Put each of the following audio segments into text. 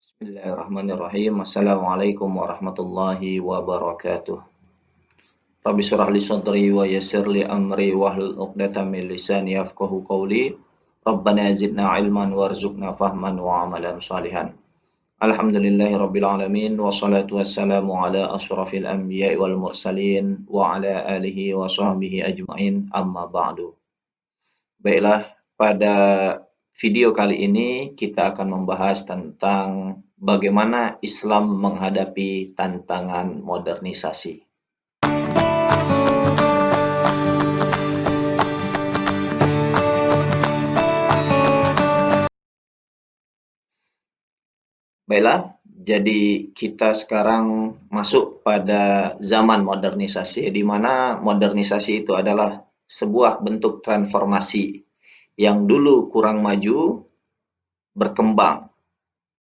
Bismillahirrahmanirrahim. Assalamualaikum warahmatullahi wabarakatuh. Rabbi syrah li sadri wa yassir li amri wahlul 'uqdatam min lisani yafqahu qawli. Rabbana zidna ilman warzuqna fahman wa amalan shalihan. Alhamdulillahi rabbil alamin wassalatu wassalamu ala asyrafil anbiya'i wal mursalin wa ala alihi wa sahbihi ajmain amma ba'du. Baiklah, pada video kali ini kita akan membahas tentang bagaimana Islam menghadapi tantangan modernisasi. Baiklah, jadi kita sekarang masuk pada zaman modernisasi, di mana modernisasi itu adalah sebuah bentuk transformasi yang dulu kurang maju, berkembang,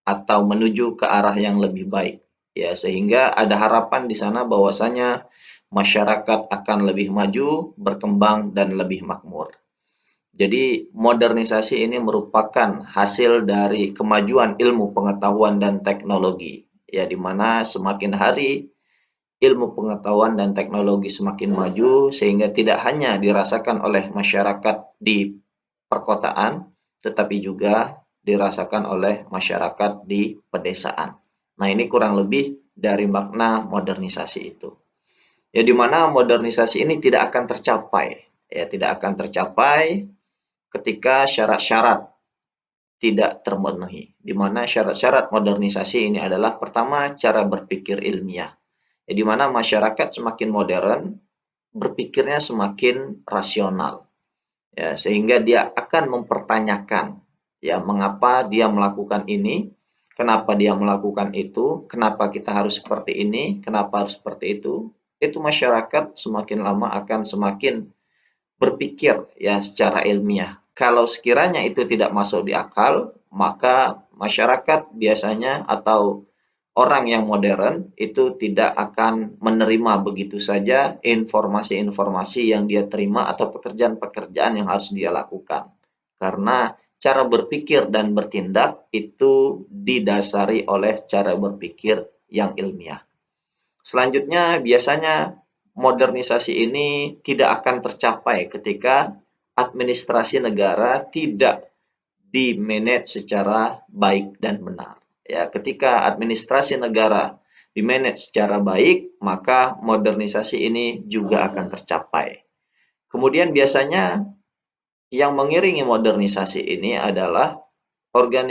atau menuju ke arah yang lebih baik. Ya, sehingga ada harapan di sana bahwasanya masyarakat akan lebih maju, berkembang, dan lebih makmur. Jadi modernisasi ini merupakan hasil dari kemajuan ilmu pengetahuan dan teknologi. Ya, di mana semakin hari ilmu pengetahuan dan teknologi semakin maju sehingga tidak hanya dirasakan oleh masyarakat di perkotaan, tetapi juga dirasakan oleh masyarakat di pedesaan. Nah, ini kurang lebih dari makna modernisasi itu. Ya, di mana modernisasi ini tidak akan tercapai. Ya, tidak akan tercapai ketika syarat-syarat tidak terpenuhi. Di mana syarat-syarat modernisasi ini adalah pertama, cara berpikir ilmiah. Ya, di mana masyarakat semakin modern, berpikirnya semakin rasional. Ya, sehingga dia akan mempertanyakan ya mengapa dia melakukan ini, kenapa dia melakukan itu, kenapa kita harus seperti ini, kenapa harus seperti itu. Itu masyarakat semakin lama akan semakin berpikir ya secara ilmiah. Kalau sekiranya itu tidak masuk di akal, maka masyarakat biasanya atau orang yang modern itu tidak akan menerima begitu saja informasi-informasi yang dia terima atau pekerjaan-pekerjaan yang harus dia lakukan. Karena cara berpikir dan bertindak itu didasari oleh cara berpikir yang ilmiah. Selanjutnya, biasanya modernisasi ini tidak akan tercapai ketika administrasi negara tidak di-manage secara baik dan benar. Ya, ketika administrasi negara di-manage secara baik, maka modernisasi ini juga akan tercapai. Kemudian biasanya yang mengiringi modernisasi ini adalah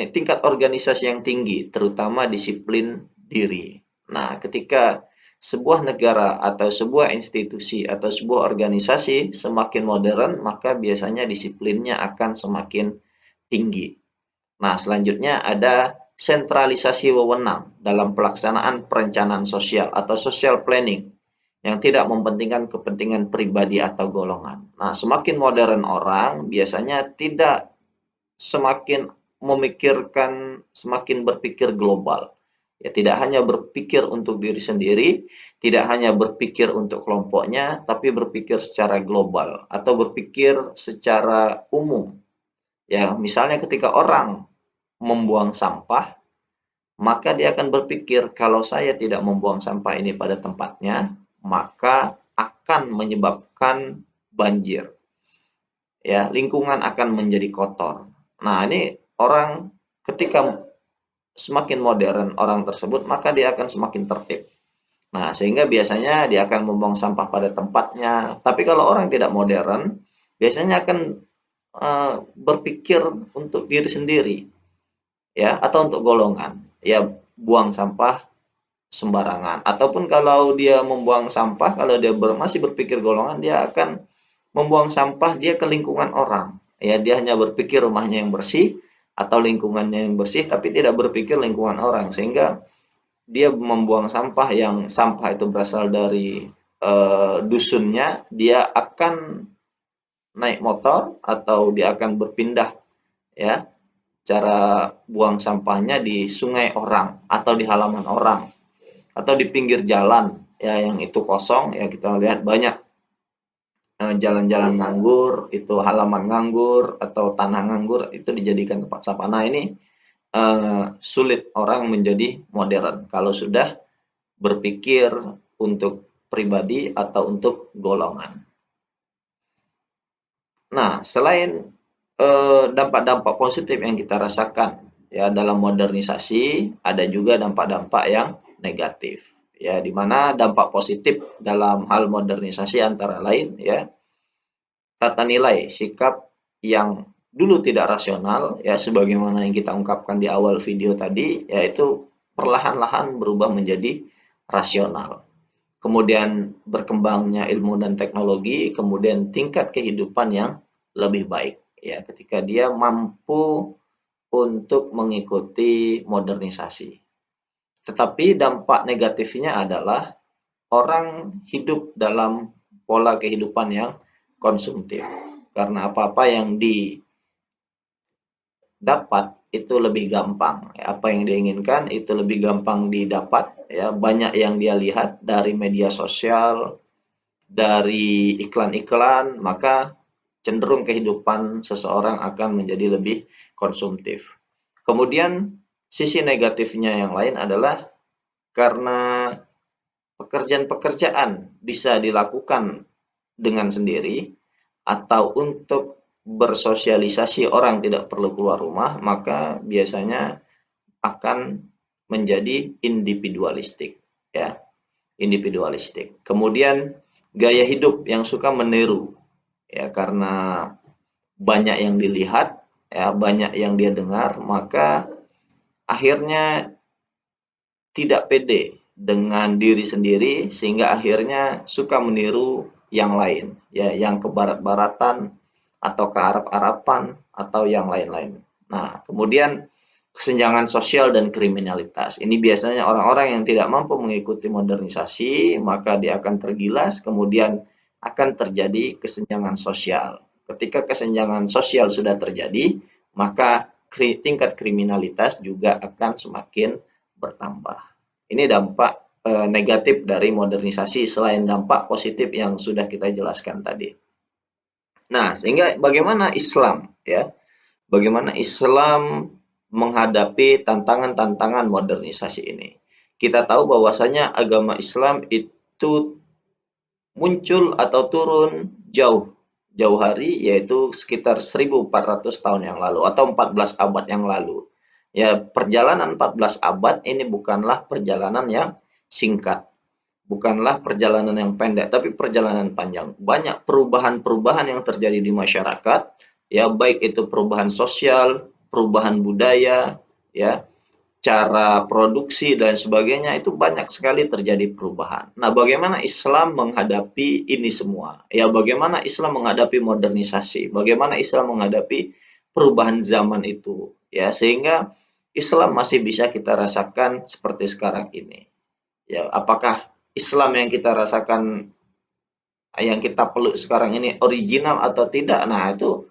tingkat organisasi yang tinggi, terutama disiplin diri. Nah, ketika sebuah negara atau sebuah institusi atau sebuah organisasi semakin modern, maka biasanya disiplinnya akan semakin tinggi. Nah, selanjutnya ada sentralisasi wewenang dalam pelaksanaan perencanaan sosial atau social planning yang tidak mementingkan kepentingan pribadi atau golongan. Nah, semakin modern orang biasanya tidak semakin semakin berpikir global. Ya, tidak hanya berpikir untuk diri sendiri, tidak hanya berpikir untuk kelompoknya, tapi berpikir secara global atau berpikir secara umum. Ya, misalnya ketika orang membuang sampah, maka dia akan berpikir kalau saya tidak membuang sampah ini pada tempatnya, maka akan menyebabkan banjir. Ya, lingkungan akan menjadi kotor. Nah, ini orang ketika semakin modern orang tersebut, maka dia akan semakin tertib. Nah, sehingga biasanya dia akan membuang sampah pada tempatnya. Tapi kalau orang tidak modern, biasanya akan berpikir untuk diri sendiri, ya, atau untuk golongan. Ya, buang sampah sembarangan. Ataupun kalau dia membuang sampah, kalau dia masih berpikir golongan, dia akan membuang sampah dia ke lingkungan orang. Ya, dia hanya berpikir rumahnya yang bersih atau lingkungannya yang bersih, tapi tidak berpikir lingkungan orang. Sehingga dia membuang sampah yang sampah itu berasal dari dusunnya, dia akan naik motor atau dia akan berpindah ya cara buang sampahnya di sungai orang atau di halaman orang atau di pinggir jalan ya yang itu kosong. Ya, kita lihat banyak jalan-jalan nganggur, itu halaman nganggur atau tanah nganggur itu dijadikan tempat sampah. Nah, ini sulit orang menjadi modern kalau sudah berpikir untuk pribadi atau untuk golongan. Nah, selain dampak-dampak positif yang kita rasakan ya dalam modernisasi, ada juga dampak-dampak yang negatif. Ya, di mana dampak positif dalam hal modernisasi antara lain ya tata nilai sikap yang dulu tidak rasional ya sebagaimana yang kita ungkapkan di awal video tadi yaitu perlahan-lahan berubah menjadi rasional. Kemudian berkembangnya ilmu dan teknologi, kemudian tingkat kehidupan yang lebih baik ya ketika dia mampu untuk mengikuti modernisasi. Tetapi dampak negatifnya adalah orang hidup dalam pola kehidupan yang konsumtif. Karena apa-apa yang didapat itu lebih gampang. Apa yang diinginkan itu lebih gampang didapat. Ya, banyak yang dia lihat dari media sosial, dari iklan-iklan, maka cenderung kehidupan seseorang akan menjadi lebih konsumtif. Kemudian sisi negatifnya yang lain adalah karena pekerjaan-pekerjaan bisa dilakukan dengan sendiri atau untuk bersosialisasi orang tidak perlu keluar rumah, maka biasanya akan menjadi individualistik ya, individualistik. Kemudian gaya hidup yang suka meniru ya karena banyak yang dilihat ya, banyak yang dia dengar, maka akhirnya tidak pede dengan diri sendiri sehingga akhirnya suka meniru yang lain ya yang ke barat-baratan atau ke Arab-Araban atau yang lain-lain. Nah, kemudian kesenjangan sosial dan kriminalitas. Ini biasanya orang-orang yang tidak mampu mengikuti modernisasi, maka dia akan tergilas, kemudian akan terjadi kesenjangan sosial. Ketika kesenjangan sosial sudah terjadi, maka tingkat kriminalitas juga akan semakin bertambah. Ini dampak negatif dari modernisasi selain dampak positif yang sudah kita jelaskan tadi. Nah, sehingga bagaimana Islam ya? Bagaimana Islam menghadapi tantangan-tantangan modernisasi ini? Kita tahu bahwasanya agama Islam itu muncul atau turun jauh hari yaitu sekitar 1400 tahun yang lalu atau 14 abad yang lalu. Ya, perjalanan 14 abad ini bukanlah perjalanan yang singkat, bukanlah perjalanan yang pendek, tapi perjalanan panjang. Banyak perubahan-perubahan yang terjadi di masyarakat, ya baik itu perubahan sosial, perubahan budaya, ya cara produksi dan sebagainya itu banyak sekali terjadi perubahan. Nah, bagaimana Islam menghadapi ini semua? Ya, bagaimana Islam menghadapi modernisasi? Bagaimana Islam menghadapi perubahan zaman itu? Ya, sehingga Islam masih bisa kita rasakan seperti sekarang ini. Ya, apakah Islam yang kita rasakan, yang kita peluk sekarang ini original atau tidak? Nah, itu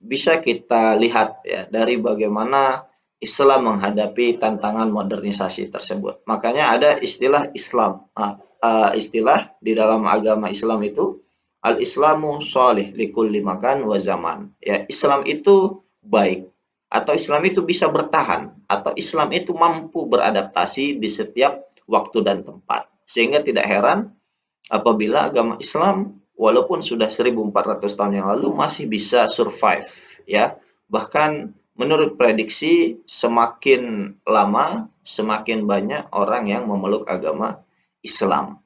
bisa kita lihat ya dari bagaimana Islam menghadapi tantangan modernisasi tersebut. Makanya ada istilah Islam. Istilah di dalam agama Islam itu al-Islamu sholih likulli makan wa zaman. Ya, Islam itu baik atau Islam itu bisa bertahan atau Islam itu mampu beradaptasi di setiap waktu dan tempat. Sehingga tidak heran apabila agama Islam walaupun sudah 1400 tahun yang lalu masih bisa survive ya. Bahkan menurut prediksi semakin lama semakin banyak orang yang memeluk agama Islam.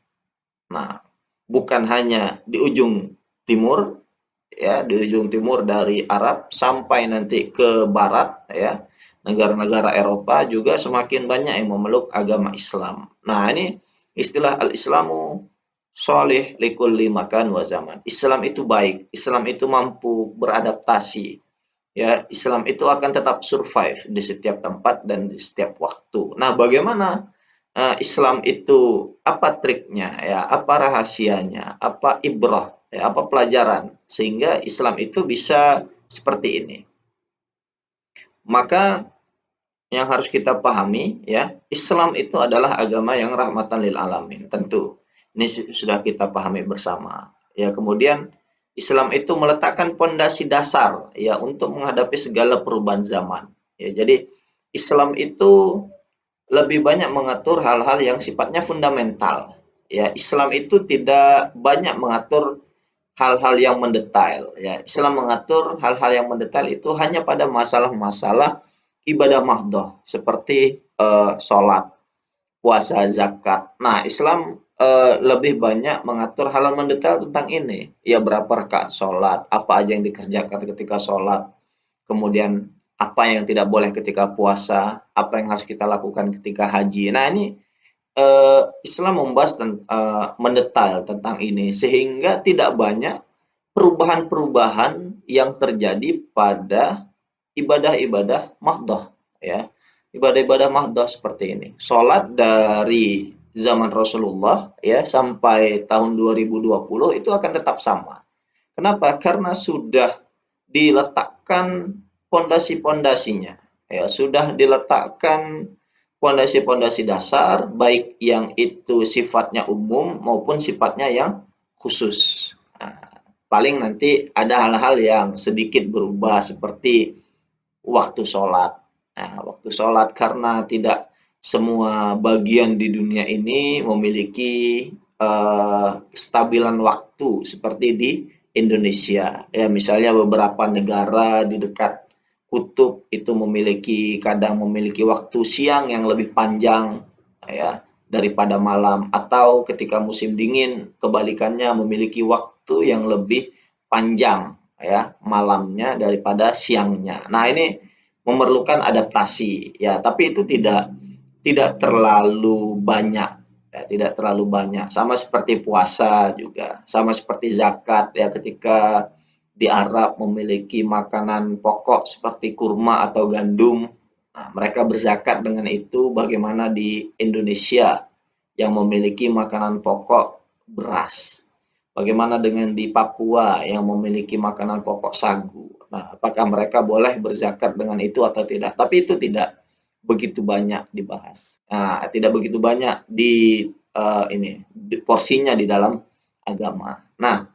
Nah, bukan hanya di ujung timur ya, di ujung timur dari Arab sampai nanti ke barat ya. Negara-negara Eropa juga semakin banyak yang memeluk agama Islam. Nah, ini istilah al-Islamu sholih likulli makan wa zaman. Islam itu baik, Islam itu mampu beradaptasi. Ya, Islam itu akan tetap survive di setiap tempat dan di setiap waktu. Nah, bagaimana Islam itu apa triknya ya, apa rahasianya, apa ibrah, ya, apa pelajaran sehingga Islam itu bisa seperti ini. Maka yang harus kita pahami ya, Islam itu adalah agama yang rahmatan lil alamin. Tentu ini sudah kita pahami bersama. Ya, kemudian Islam itu meletakkan pondasi dasar ya untuk menghadapi segala perubahan zaman. Ya, jadi Islam itu lebih banyak mengatur hal-hal yang sifatnya fundamental. Ya, Islam itu tidak banyak mengatur hal-hal yang mendetail. Ya, Islam mengatur hal-hal yang mendetail itu hanya pada masalah-masalah ibadah mahdoh seperti sholat, puasa, zakat. Nah, Islam lebih banyak mengatur hal yang mendetail tentang ini. Ya, berapa rakaat sholat, apa aja yang dikerjakan ketika sholat, kemudian apa yang tidak boleh ketika puasa, apa yang harus kita lakukan ketika haji. Nah, ini Islam membahas mendetail tentang ini sehingga tidak banyak perubahan-perubahan yang terjadi pada ibadah-ibadah mahdoh, ya. Ibadah-ibadah mahdoh seperti ini. Sholat dari zaman Rasulullah ya sampai tahun 2020 itu akan tetap sama. Kenapa? Karena sudah diletakkan pondasi-pondasinya. Ya, sudah diletakkan pondasi-pondasi dasar, baik yang itu sifatnya umum maupun sifatnya yang khusus. Nah, paling nanti ada hal-hal yang sedikit berubah seperti waktu sholat. Nah, waktu sholat karena tidak semua bagian di dunia ini memiliki kestabilan waktu seperti di Indonesia. Ya, misalnya beberapa negara di dekat kutub itu kadang memiliki waktu siang yang lebih panjang ya daripada malam, atau ketika musim dingin kebalikannya memiliki waktu yang lebih panjang ya malamnya daripada siangnya. Nah, ini memerlukan adaptasi ya, tapi itu tidak terlalu banyak ya, tidak terlalu banyak. Sama seperti puasa juga, sama seperti zakat ya, ketika di Arab memiliki makanan pokok seperti kurma atau gandum. Nah, mereka berzakat dengan itu. Bagaimana di Indonesia yang memiliki makanan pokok beras? Bagaimana dengan di Papua yang memiliki makanan pokok sagu? Nah, apakah mereka boleh berzakat dengan itu atau tidak? Tapi itu tidak begitu banyak dibahas. Nah, tidak begitu banyak porsinya di dalam agama. Nah,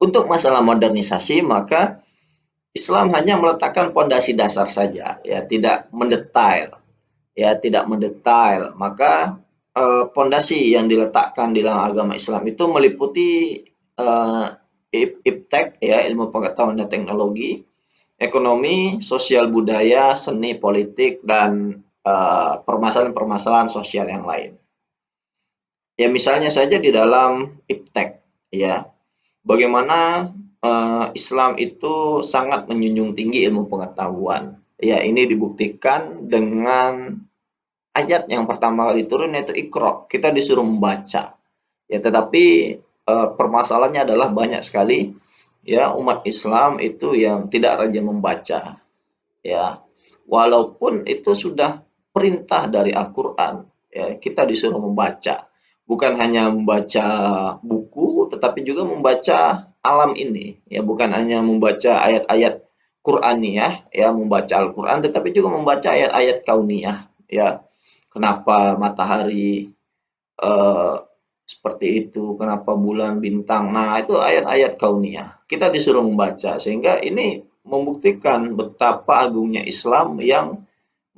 untuk masalah modernisasi maka Islam hanya meletakkan pondasi dasar saja, ya tidak mendetail, ya tidak mendetail. Maka pondasi yang diletakkan di dalam agama Islam itu meliputi eh, iptek, ya ilmu pengetahuan dan teknologi, ekonomi, sosial budaya, seni, politik, dan permasalahan-permasalahan sosial yang lain. Ya misalnya saja di dalam iptek, ya bagaimana Islam itu sangat menjunjung tinggi ilmu pengetahuan. Ya, ini dibuktikan dengan ayat yang pertama kali turun yaitu Iqra. Kita disuruh membaca. Ya, tetapi permasalahannya adalah banyak sekali ya umat Islam itu yang tidak rajin membaca. Ya, walaupun itu sudah perintah dari Al-Qur'an, ya, kita disuruh membaca. Bukan hanya membaca buku, tetapi juga membaca alam ini, ya, bukan hanya membaca ayat-ayat Qur'aniyah, ya, membaca Al-Qur'an, tetapi juga membaca ayat-ayat kauniyah, ya. Kenapa matahari eh, seperti itu, kenapa bulan, bintang. Nah, itu ayat-ayat kauniyah. Kita disuruh membaca, sehingga ini membuktikan betapa agungnya Islam yang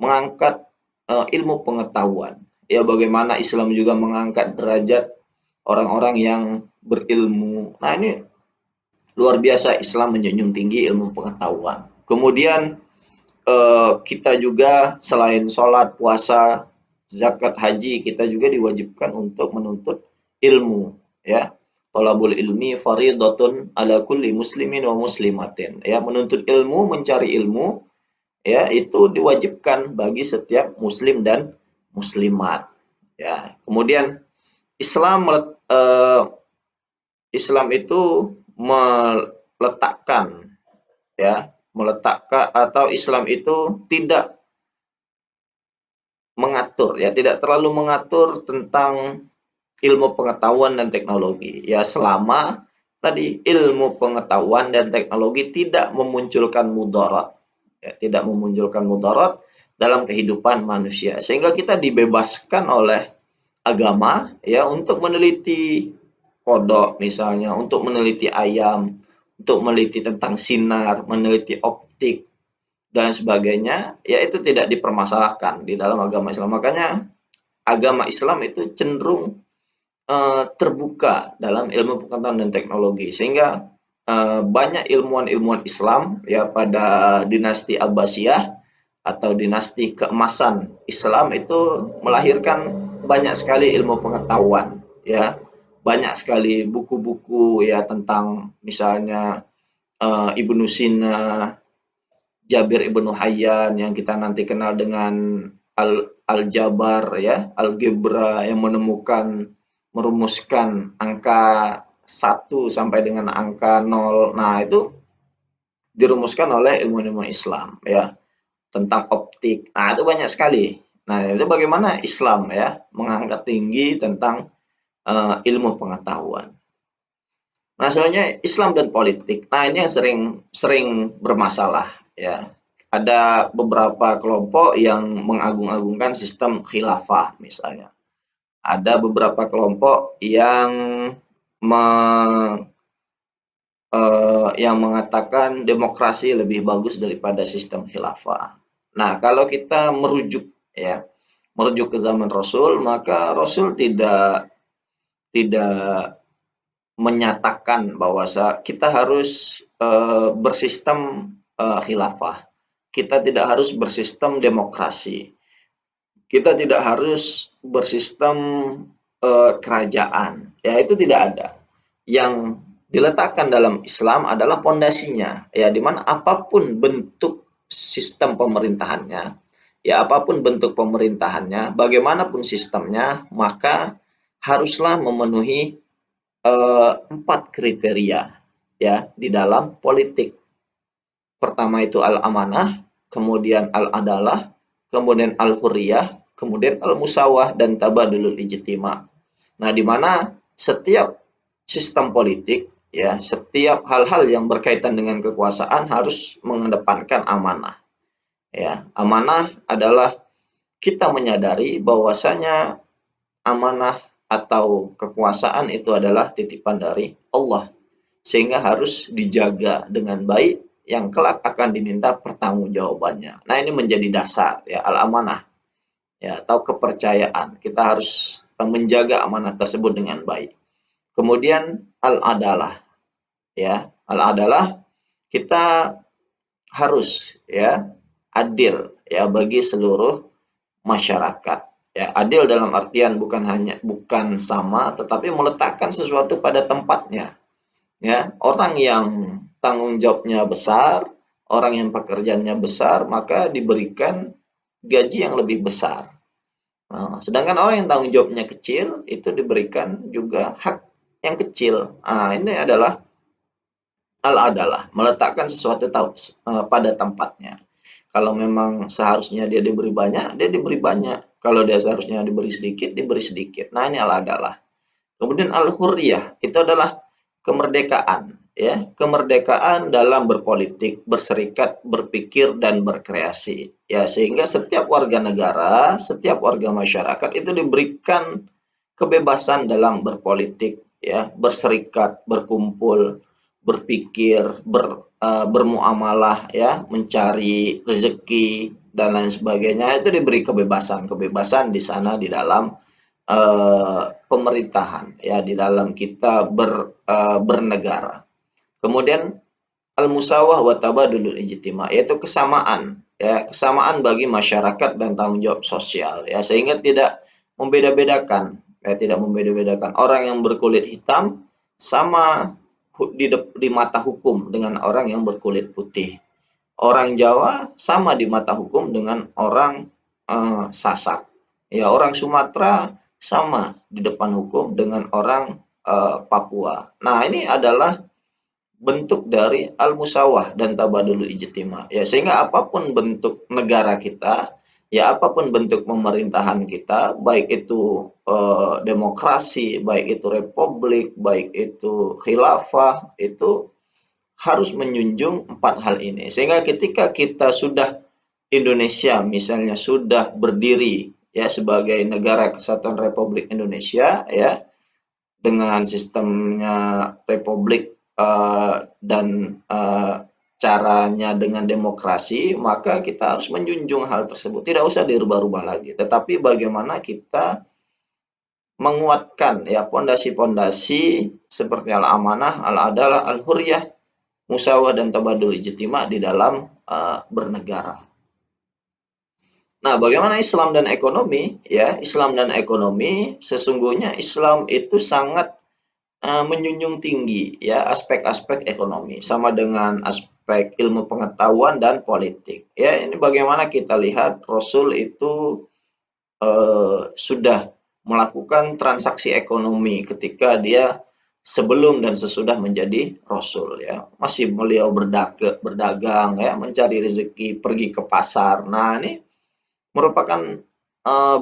mengangkat ilmu pengetahuan. Ya, bagaimana Islam juga mengangkat derajat orang-orang yang berilmu. Nah, ini luar biasa Islam menjunjung tinggi ilmu pengetahuan. Kemudian kita juga selain sholat, puasa, zakat, haji, kita juga diwajibkan untuk menuntut ilmu, ya. Thalabul ilmi faridatun ala kulli muslimin wa muslimatin. Ya, menuntut ilmu, mencari ilmu, ya, itu diwajibkan bagi setiap muslim dan muslimat. Ya, kemudian Islam eh, Islam itu meletakkan ya, meletakkan atau Islam itu tidak mengatur ya, tidak terlalu mengatur tentang ilmu pengetahuan dan teknologi. Ya, selama tadi ilmu pengetahuan dan teknologi tidak memunculkan mudarat. Ya, tidak memunculkan mudarat dalam kehidupan manusia. Sehingga kita dibebaskan oleh agama ya untuk meneliti kodok misalnya, untuk meneliti ayam, untuk meneliti tentang sinar, meneliti optik, dan sebagainya, ya itu tidak dipermasalahkan di dalam agama Islam. Makanya agama Islam itu cenderung terbuka dalam ilmu pengetahuan dan teknologi, sehingga banyak ilmuwan-ilmuwan Islam ya pada dinasti Abbasiyah atau dinasti keemasan Islam itu melahirkan banyak sekali ilmu pengetahuan ya, banyak sekali buku-buku ya tentang misalnya Ibnu Sina, Jabir Ibnu Hayyan yang kita nanti kenal dengan Al-Jabar ya, algebra yang merumuskan angka 1 sampai dengan angka 0. Nah, itu dirumuskan oleh ilmu-ilmu Islam ya, tentang optik. Nah, itu banyak sekali. Nah, itu bagaimana Islam ya mengangkat tinggi tentang ilmu pengetahuan. Nah, sebenarnya Islam dan politik. Nah, ini yang sering bermasalah ya. Ada beberapa kelompok yang mengagung-agungkan sistem khilafah misalnya. Ada beberapa kelompok yang yang mengatakan demokrasi lebih bagus daripada sistem khilafah. Nah, kalau kita merujuk ke zaman Rasul, maka Rasul tidak tidak menyatakan bahwa kita harus bersistem khilafah. Kita tidak harus bersistem demokrasi. Kita tidak harus bersistem kerajaan. Ya, itu tidak ada. Yang diletakkan dalam Islam adalah pondasinya, ya, di mana apapun bentuk sistem pemerintahannya, ya apapun bentuk pemerintahannya, bagaimanapun sistemnya, maka haruslah memenuhi 4 kriteria ya di dalam politik. Pertama itu al-amanah, kemudian al-adalah, kemudian al-hurriyah, kemudian al-musawah dan tabadulul ijtima. Nah, di mana setiap sistem politik ya, setiap hal-hal yang berkaitan dengan kekuasaan harus mengedepankan amanah. Ya, amanah adalah kita menyadari bahwasanya amanah atau kekuasaan itu adalah titipan dari Allah, sehingga harus dijaga dengan baik yang kelak akan diminta pertanggungjawabannya. Nah, ini menjadi dasar ya al-amanah ya atau kepercayaan. Kita harus menjaga amanah tersebut dengan baik. Kemudian al-adalah ya. Al-adalah kita harus ya adil ya bagi seluruh masyarakat. Ya, adil dalam artian bukan sama, tetapi meletakkan sesuatu pada tempatnya. Ya, orang yang tanggung jawabnya besar, orang yang pekerjaannya besar, maka diberikan gaji yang lebih besar. Nah, sedangkan orang yang tanggung jawabnya kecil, itu diberikan juga hak yang kecil. Nah, ini adalah al-adalah, meletakkan sesuatu pada tempatnya. Kalau memang seharusnya dia diberi banyak, dia diberi banyak. Kalau dia seharusnya diberi sedikit, diberi sedikit. Nah, ini al-adalah. Kemudian al-hurriyah itu adalah kemerdekaan, ya, kemerdekaan dalam berpolitik, berserikat, berpikir dan berkreasi. Ya, sehingga setiap warga negara, setiap warga masyarakat itu diberikan kebebasan dalam berpolitik, ya, berserikat, berkumpul, berpikir, bermuamalah, ya, mencari rezeki dan lain sebagainya itu diberi kebebasan di sana di dalam pemerintahan ya di dalam kita bernegara. Kemudian al-musawah wa tabadulul ijtima yaitu kesamaan ya, kesamaan bagi masyarakat dan tanggung jawab sosial ya sehingga tidak membeda-bedakan tidak membeda-bedakan orang yang berkulit hitam sama di mata hukum dengan orang yang berkulit putih. Orang Jawa sama di mata hukum dengan orang Sasak. Ya, orang Sumatera sama di depan hukum dengan orang Papua. Nah, ini adalah bentuk dari al-musawah dan tabadulul ijtima. Ya, sehingga apapun bentuk negara kita, ya apapun bentuk pemerintahan kita, baik itu demokrasi, baik itu republik, baik itu khilafah, itu harus menjunjung 4 hal ini. Sehingga ketika kita sudah Indonesia misalnya sudah berdiri ya sebagai negara kesatuan Republik Indonesia ya dengan sistemnya republik dan caranya dengan demokrasi, maka kita harus menjunjung hal tersebut. Tidak usah dirubah-rubah lagi, tetapi bagaimana kita menguatkan ya pondasi-pondasi seperti al-amanah, al-adalah, al-hurriyah, musawah dan tabadul ijtima di dalam bernegara. Nah, bagaimana Islam dan ekonomi? Ya, Islam dan ekonomi sesungguhnya Islam itu sangat menjunjung tinggi ya aspek-aspek ekonomi sama dengan aspek ilmu pengetahuan dan politik. Ya, ini bagaimana kita lihat Rasul itu sudah melakukan transaksi ekonomi ketika dia sebelum dan sesudah menjadi Rasul ya. Masih beliau berdagang ya, mencari rezeki, pergi ke pasar. Nah, ini merupakan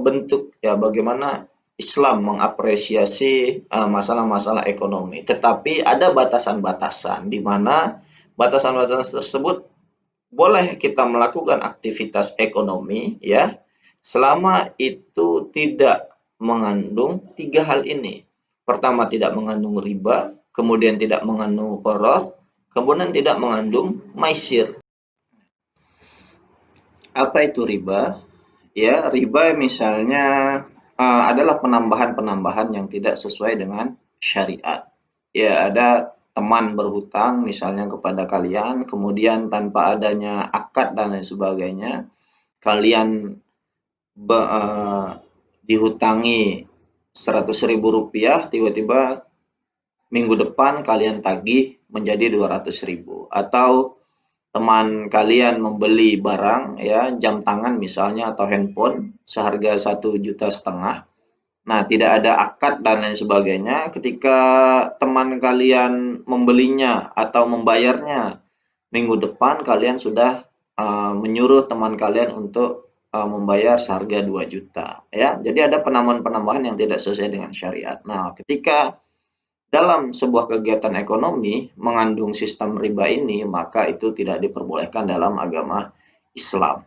bentuk ya bagaimana Islam mengapresiasi masalah-masalah ekonomi. Tetapi ada batasan-batasan di mana batasan-batasan tersebut boleh kita melakukan aktivitas ekonomi ya selama itu tidak mengandung tiga hal ini. Pertama, tidak mengandung riba, kemudian tidak mengandung gharar, kemudian tidak mengandung maisir. Apa itu riba? Ya, riba misalnya adalah penambahan-penambahan yang tidak sesuai dengan syariat. Ya, ada teman berhutang misalnya kepada kalian, kemudian tanpa adanya akad dan lain sebagainya, kalian dihutangi 100.000 rupiah, tiba-tiba minggu depan kalian tagih menjadi 200.000. Atau teman kalian membeli barang ya jam tangan misalnya atau handphone seharga 1,5 juta. Nah, tidak ada akad dan lain sebagainya. Ketika teman kalian membelinya atau membayarnya minggu depan, kalian sudah menyuruh teman kalian untuk membayar seharga 2 juta ya. Jadi ada penambahan-penambahan yang tidak sesuai dengan syariat. Nah, ketika dalam sebuah kegiatan ekonomi mengandung sistem riba ini, maka itu tidak diperbolehkan dalam agama Islam.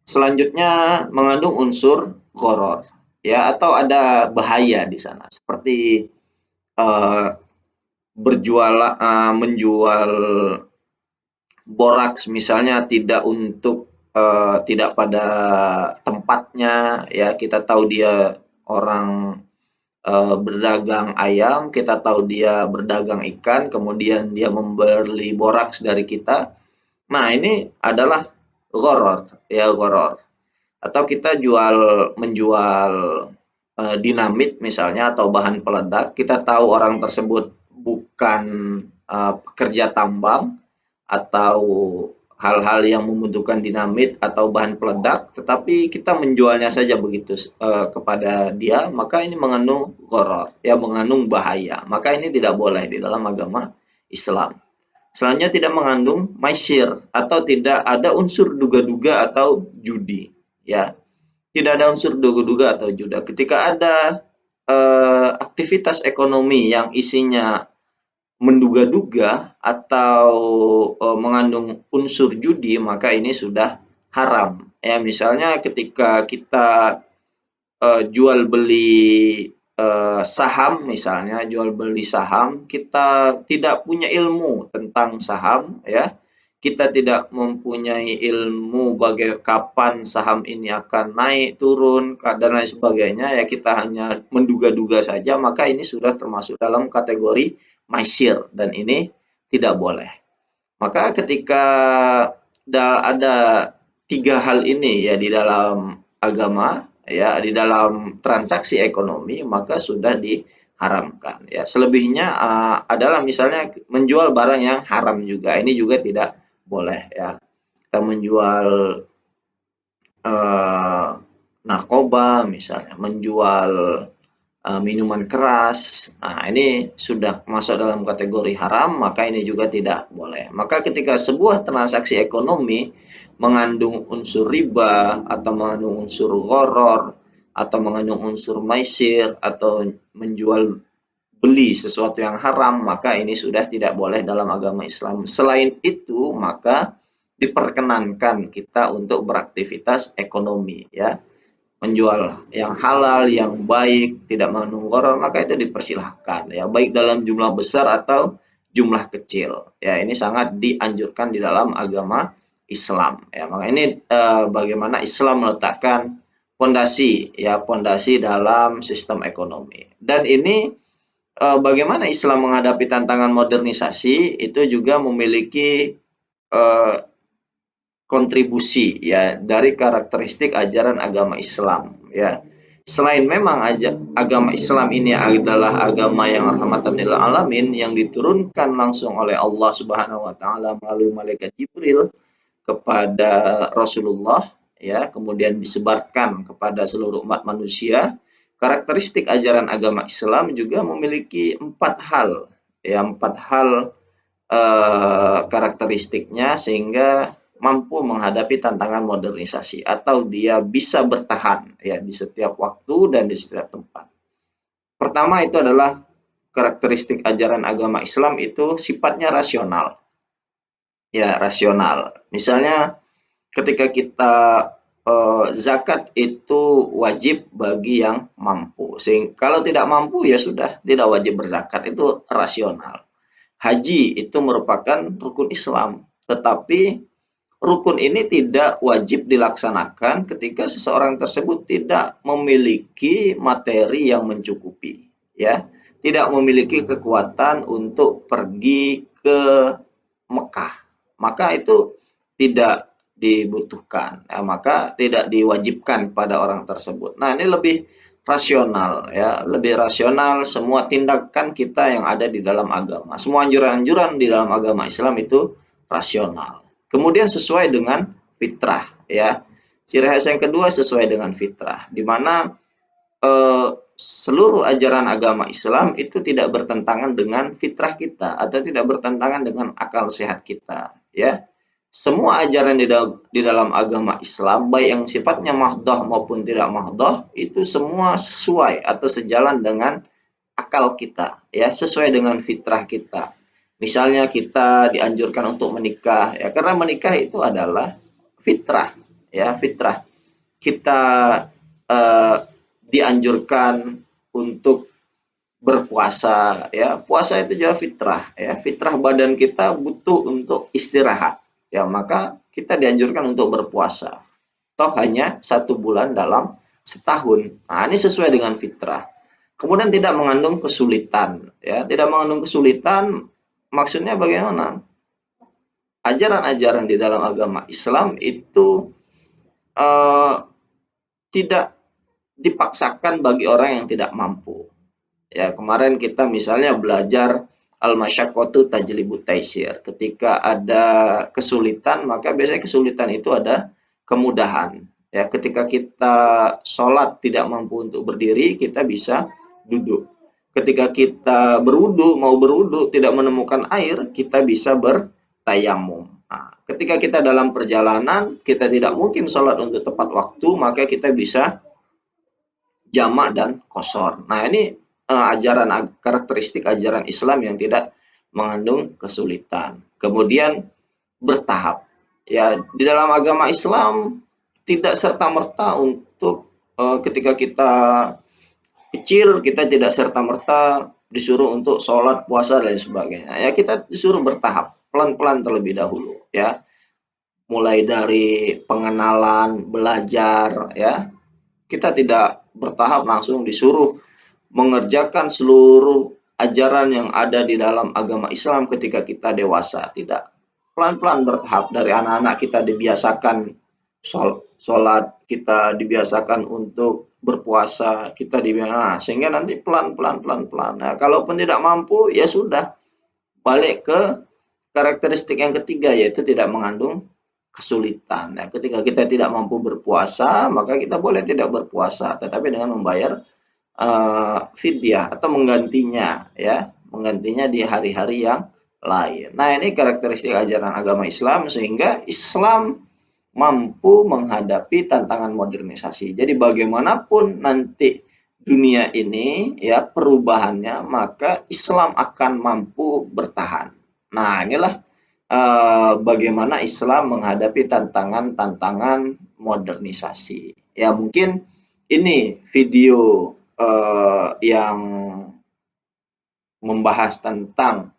Selanjutnya mengandung unsur gharar ya atau ada bahaya di sana seperti uh, menjual boraks misalnya tidak pada tempatnya ya, kita tahu dia orang berdagang ayam, kita tahu dia berdagang ikan, kemudian dia membeli boraks dari kita. Nah, ini adalah gharar ya, gharar. Atau kita menjual dinamit misalnya atau bahan peledak, kita tahu orang tersebut bukan pekerja tambang atau hal-hal yang membutuhkan dinamit atau bahan peledak, tetapi kita menjualnya saja begitu kepada dia, maka ini mengandung gharar, ya mengandung bahaya. Maka ini tidak boleh di dalam agama Islam. Selanjutnya tidak mengandung maisir atau tidak ada unsur duga-duga atau judi, ya. Tidak ada unsur duga-duga atau judi. Ketika ada aktivitas ekonomi yang isinya menduga-duga atau mengandung unsur judi, maka ini sudah haram. Ya, misalnya ketika kita jual beli saham misalnya, jual beli saham, kita tidak punya ilmu tentang saham ya. Kita tidak mempunyai ilmu kapan saham ini akan naik, turun, dan lain sebagainya ya, kita hanya menduga-duga saja, maka ini sudah termasuk dalam kategori maisir dan ini tidak boleh. Maka ketika ada tiga hal ini ya di dalam agama ya, di dalam transaksi ekonomi, maka sudah diharamkan ya. Selebihnya adalah misalnya menjual barang yang haram juga, ini juga tidak boleh ya. Kita menjual narkoba misalnya, menjual minuman keras. Nah, ini sudah masuk dalam kategori haram, maka ini juga tidak boleh. Maka ketika sebuah transaksi ekonomi mengandung unsur riba atau mengandung unsur gharar atau mengandung unsur maisir atau menjual beli sesuatu yang haram, maka ini sudah tidak boleh dalam agama Islam. Selain itu, maka diperkenankan kita untuk beraktivitas ekonomi ya, menjual yang halal, yang baik, tidak mengandung gharar, maka itu dipersilahkan ya, baik dalam jumlah besar atau jumlah kecil. Ya, ini sangat dianjurkan di dalam agama Islam. Ya, maka ini bagaimana Islam meletakkan pondasi, ya, pondasi dalam sistem ekonomi. Dan ini bagaimana Islam menghadapi tantangan modernisasi itu juga memiliki eh, kontribusi, ya, dari karakteristik ajaran agama Islam, ya. Selain memang agama Islam ini adalah agama yang rahmatan lil alamin yang diturunkan langsung oleh Allah Subhanahu wa taala melalui malaikat Jibril kepada Rasulullah, ya, kemudian disebarkan kepada seluruh umat manusia. Karakteristik ajaran agama Islam juga memiliki empat hal, ya, empat hal karakteristiknya sehingga mampu menghadapi tantangan modernisasi atau dia bisa bertahan, ya, di setiap waktu dan di setiap tempat. Pertama itu adalah karakteristik ajaran agama Islam itu sifatnya rasional. Ya, rasional. Misalnya ketika kita zakat itu wajib bagi yang mampu. Sehingga kalau tidak mampu ya sudah tidak wajib berzakat, itu rasional. Haji itu merupakan rukun Islam, tetapi rukun ini tidak wajib dilaksanakan ketika seseorang tersebut tidak memiliki materi yang mencukupi, ya, tidak memiliki kekuatan untuk pergi ke Mekah, maka itu tidak dibutuhkan, ya, maka tidak diwajibkan pada orang tersebut. Nah, ini lebih rasional, ya, lebih rasional semua tindakan kita yang ada di dalam agama. Semua anjuran-anjuran di dalam agama Islam itu rasional. Kemudian sesuai dengan fitrah, ya. Ciri khas yang kedua sesuai dengan fitrah, di mana seluruh ajaran agama Islam itu tidak bertentangan dengan fitrah kita atau tidak bertentangan dengan akal sehat kita, ya. Semua ajaran di dalam agama Islam, baik yang sifatnya mahdoh maupun tidak mahdoh, itu semua sesuai atau sejalan dengan akal kita, ya, sesuai dengan fitrah kita. Misalnya kita dianjurkan untuk menikah, ya, karena menikah itu adalah fitrah, ya, fitrah. Kita eh, dianjurkan untuk berpuasa, ya, puasa itu juga fitrah, ya, fitrah badan kita butuh untuk istirahat, ya, maka kita dianjurkan untuk berpuasa toh hanya 1 bulan dalam setahun. Nah, ini sesuai dengan fitrah. Kemudian tidak mengandung kesulitan, ya, tidak mengandung kesulitan maksudnya bagaimana? Ajaran-ajaran di dalam agama Islam itu eh, tidak dipaksakan bagi orang yang tidak mampu. Ya, kemarin kita misalnya belajar al-masyaqqatu tajlibu taisir. Ketika ada kesulitan, maka biasanya kesulitan itu ada kemudahan. Ya, ketika kita sholat tidak mampu untuk berdiri, kita bisa duduk. Ketika kita mau berwudu tidak menemukan air, kita bisa bertayamum. Nah, ketika kita dalam perjalanan, kita tidak mungkin sholat untuk tepat waktu, maka kita bisa jamak dan kosor. Nah, ini karakteristik ajaran Islam yang tidak mengandung kesulitan. Kemudian bertahap. Ya, di dalam agama Islam tidak serta-merta untuk ketika kita kecil kita tidak serta-merta disuruh untuk sholat, puasa dan sebagainya. Ya, kita disuruh bertahap, pelan-pelan terlebih dahulu, ya. Mulai dari pengenalan, belajar, ya. Kita tidak bertahap langsung disuruh mengerjakan seluruh ajaran yang ada di dalam agama Islam ketika kita dewasa. Tidak. Pelan-pelan bertahap. Dari anak-anak kita dibiasakan sholat, kita dibiasakan untuk berpuasa, kita dibiasakan. Sehingga nanti pelan-pelan, pelan-pelan. Nah, kalaupun tidak mampu, ya sudah. Balik ke karakteristik yang ketiga, yaitu tidak mengandung kesulitan. Nah, ketika kita tidak mampu berpuasa, maka kita boleh tidak berpuasa, tetapi dengan membayar fidyah atau menggantinya, ya, menggantinya di hari-hari yang lain. Nah, ini karakteristik ajaran agama Islam sehingga Islam mampu menghadapi tantangan modernisasi. Jadi bagaimanapun nanti dunia ini, ya, perubahannya, maka Islam akan mampu bertahan. Nah, inilah bagaimana Islam menghadapi tantangan-tantangan modernisasi. Ya, mungkin ini video yang membahas tentang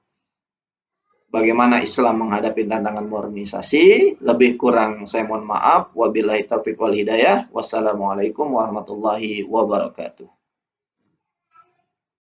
bagaimana Islam menghadapi tantangan modernisasi. Lebih kurang saya mohon maaf. Wabillahi taufiq wal hidayah. Wassalamualaikum warahmatullahi wabarakatuh.